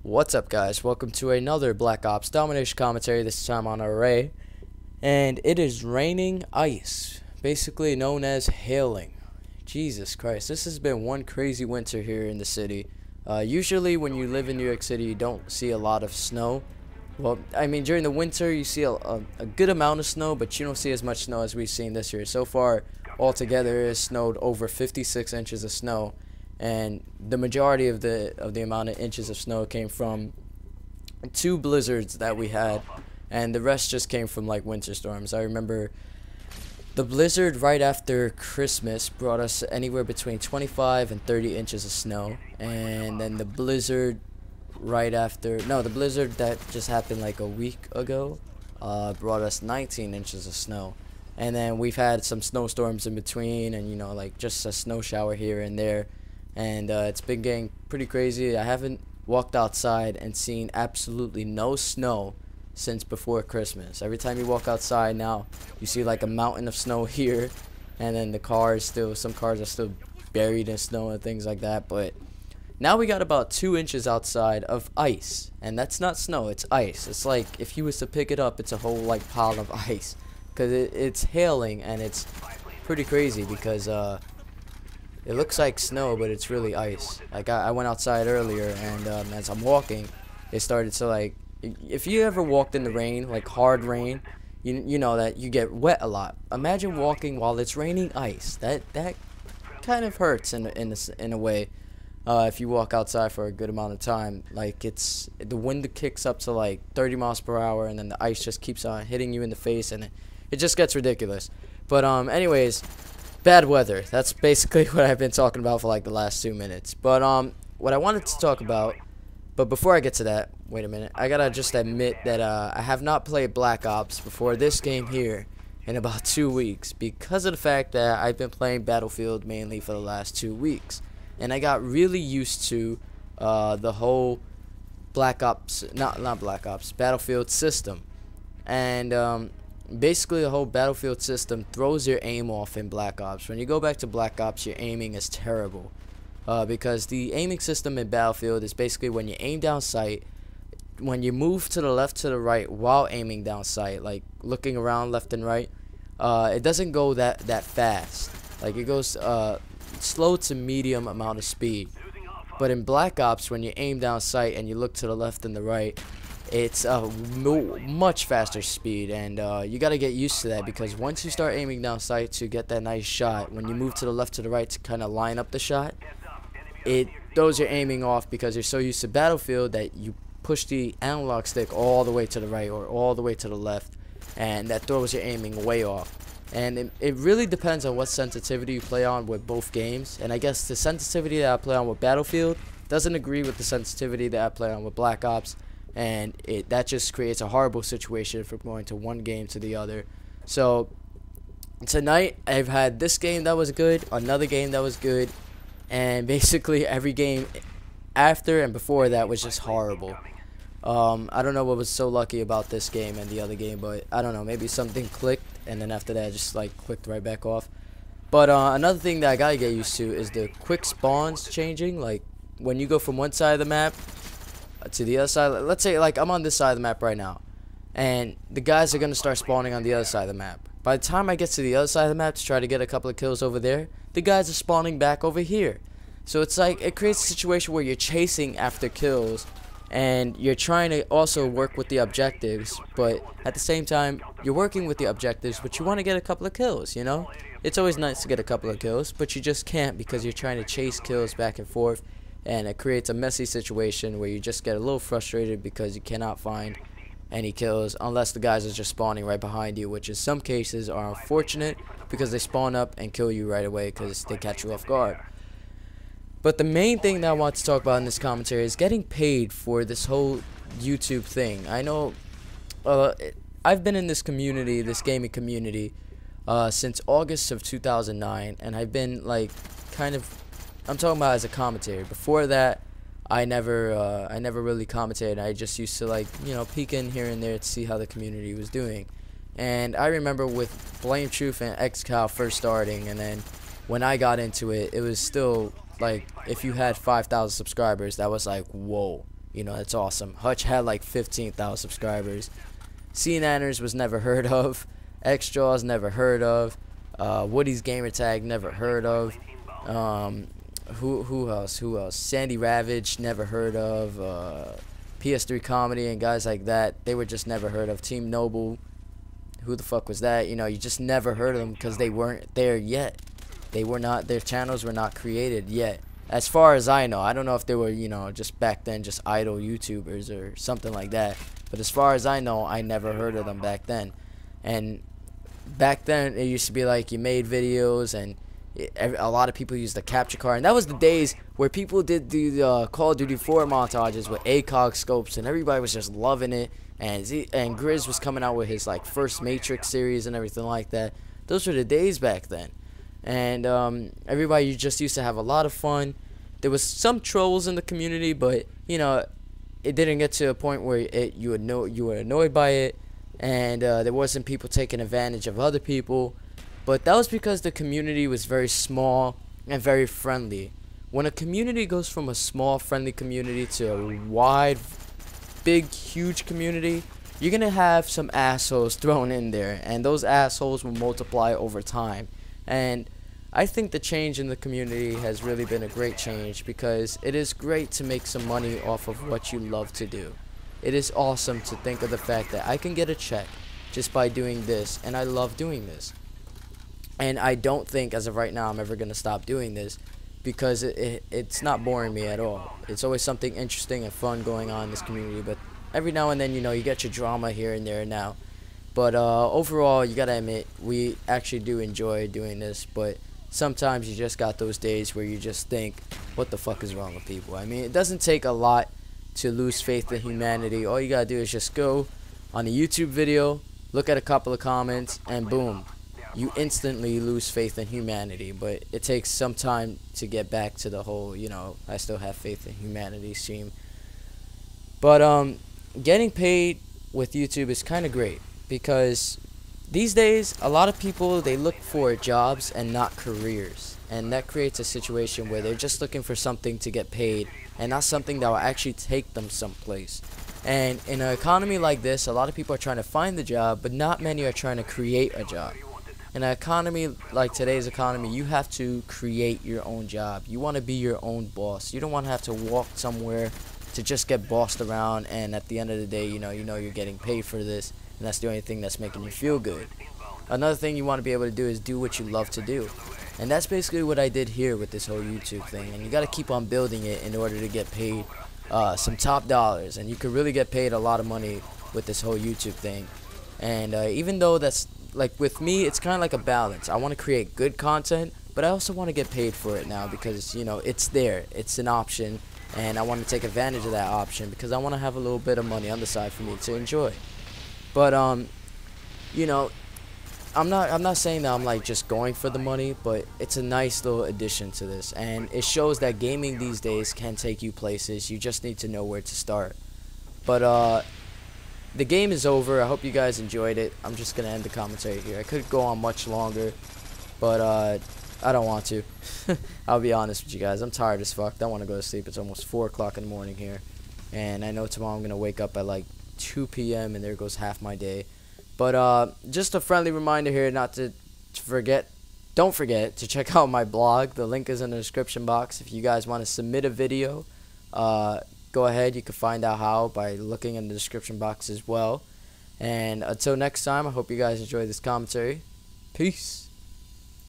What's up, guys? Welcome to another Black Ops Domination commentary, this time on Array. And it is raining ice, basically known as hailing. Jesus Christ, this has been one crazy winter here in the city. Usually when you live in New York City, you don't see a lot of snow. Well, I mean, during the winter, you see a good amount of snow, but you don't see as much snow as we've seen this year. So far, altogether, it has snowed over 56 inches of snow. And the majority of the amount of inches of snow came from two blizzards that we had, and the rest just came from like winter storms. I remember the blizzard right after Christmas brought us anywhere between 25 and 30 inches of snow, and then the blizzard the blizzard that just happened like a week ago brought us 19 inches of snow. And then we've had some snowstorms in between, and like just a snow shower here and there. And it's been getting pretty crazy. I haven't walked outside and seen absolutely no snow since before Christmas. Every time you walk outside now, you see like a mountain of snow here, and then some cars are still buried in snow and things like that. But now we got about 2 inches outside of ice, and that's not snow, it's ice. It's like if you was to pick it up, it's a whole like pile of ice, because it's hailing, and it's pretty crazy because it looks like snow, but it's really ice. Like I went outside earlier, and as I'm walking, it started to like. If you ever walked in the rain, like hard rain, you know that you get wet a lot. Imagine walking while it's raining ice. That kind of hurts in a way. If you walk outside for a good amount of time, like the wind kicks up to like 30 miles per hour, and then the ice just keeps on hitting you in the face, and it just gets ridiculous. But anyways. Bad weather. That's basically what I've been talking about for like the last 2 minutes. But what I wanted to talk about, but before I get to that, wait a minute. I gotta just admit that I have not played Black Ops before this game here in about 2 weeks, because of the fact that I've been playing Battlefield mainly for the last 2 weeks, and I got really used to the whole Battlefield system, and basically the whole Battlefield system throws your aim off in Black Ops. When you go back to Black Ops, your aiming is terrible, because the aiming system in Battlefield is basically when you aim down sight, when you move to the left to the right while aiming down sight, like looking around left and right, it doesn't go that fast. Like it goes slow to medium amount of speed. But in Black Ops, when you aim down sight and you look to the left and the right, it's a much faster speed, and you got to get used to that, because once you start aiming down sight to get that nice shot, when you move to the left to the right to kind of line up the shot, it throws your aiming off, because you're so used to Battlefield that you push the analog stick all the way to the right or all the way to the left, and that throws your aiming way off. And it really depends on what sensitivity you play on with both games, and I guess the sensitivity that I play on with Battlefield doesn't agree with the sensitivity that I play on with Black Ops, and that just creates a horrible situation from going to one game to the other. So tonight I've had this game that was good, another game that was good, and basically every game after and before that was just horrible. I don't know what was so lucky about this game and the other game, but I don't know, maybe something clicked, and then after that it just like clicked right back off. But another thing that I gotta get used to is the quick spawns changing. Like when you go from one side of the map to the other side, let's say like I'm on this side of the map right now, and the guys are gonna start spawning on the other side of the map. By the time I get to the other side of the map to try to get a couple of kills over there, the guys are spawning back over here. So it's like it creates a situation where you're chasing after kills, and you're trying to also work with the objectives, but at the same time you're working with the objectives, but you want to get a couple of kills. It's always nice to get a couple of kills, but you just can't, because you're trying to chase kills back and forth. And it creates a messy situation where you just get a little frustrated because you cannot find any kills unless the guys are just spawning right behind you, which in some cases are unfortunate because they spawn up and kill you right away because they catch you off guard. But the main thing that I want to talk about in this commentary is getting paid for this whole YouTube thing. I know I've been in this community, this gaming community, since August of 2009, and I've been like I'm talking about as a commentator. Before that, I never really commentated. I just used to like peek in here and there to see how the community was doing. And I remember with Blame Truth and XCal first starting, and then when I got into it, it was still like if you had 5,000 subscribers, that was like whoa. You know, that's awesome. Hutch had like 15,000 subscribers. CNanners was never heard of. Xjaws never heard of. Woody's Gamertag never heard of. Who else? Sandy Ravage never heard of. PS3 Comedy and guys like that, they were just never heard of. Team Noble, who the fuck was that? You know, you just never heard of them because they weren't there yet. They were not, their channels were not created yet. As far as I know, I don't know if they were, you know, just back then just idle YouTubers or something like that. But as far as I know, I never heard of them back then. And back then, it used to be like you made videos and a lot of people used the capture card. And that was the days where people did the Call of Duty 4 montages with ACOG scopes and everybody was just loving it. And Grizz was coming out with his like first Matrix series and everything like that. Those were the days back then. And everybody just used to have a lot of fun. There was some trolls in the community, but you know, it didn't get to a point where you were annoyed by it, and there wasn't people taking advantage of other people. But that was because the community was very small and very friendly. When a community goes from a small friendly community to a wide, big, huge community, you're gonna have some assholes thrown in there, and those assholes will multiply over time. And I think the change in the community has really been a great change, because it is great to make some money off of what you love to do. It is awesome to think of the fact that I can get a check just by doing this, and I love doing this. And I don't think as of right now I'm ever going to stop doing this, because it's not boring me at all. It's always something interesting and fun going on in this community, but every now and then, you know, you get your drama here and there now. But overall, you gotta admit, we actually do enjoy doing this, but sometimes you just got those days where you just think, what the fuck is wrong with people? I mean, it doesn't take a lot to lose faith in humanity. All you gotta do is just go on a YouTube video, look at a couple of comments, and boom, you instantly lose faith in humanity. But it takes some time to get back to the whole, you know, I still have faith in humanity stream. But getting paid with YouTube is kind of great, because these days a lot of people, they look for jobs and not careers, and that creates a situation where they're just looking for something to get paid and not something that will actually take them someplace. And in an economy like this, a lot of people are trying to find the job, but not many are trying to create a job. In an economy like today's economy, you have to create your own job. You want to be your own boss. You don't want to have to walk somewhere to just get bossed around, and at the end of the day, you know you're getting paid for this, and that's the only thing that's making you feel good. Another thing you want to be able to do is do what you love to do. And that's basically what I did here with this whole YouTube thing. And you got to keep on building it in order to get paid some top dollars. And you could really get paid a lot of money with this whole YouTube thing. And even though that's, like with me, it's kind of like a balance. I want to create good content, but I also want to get paid for it now, because, you know, it's there. It's an option. And I want to take advantage of that option, because I want to have a little bit of money on the side for me to enjoy. But you know, I'm not saying that I'm like just going for the money, but it's a nice little addition to this, and it shows that gaming these days can take you places. You just need to know where to start. But the game is over. I hope you guys enjoyed it. I'm just gonna end the commentary here. I could go on much longer, but I don't want to. I'll be honest with you guys. I'm tired as fuck. I want to go to sleep. It's almost 4 o'clock in the morning here, and I know tomorrow I'm gonna wake up at like 2 p.m. and there goes half my day. But just a friendly reminder here, not to forget. Don't forget to check out my blog. The link is in the description box. If you guys want to submit a video, go ahead. You can find out how by looking in the description box as well. And until next time, I hope you guys enjoy this commentary. Peace.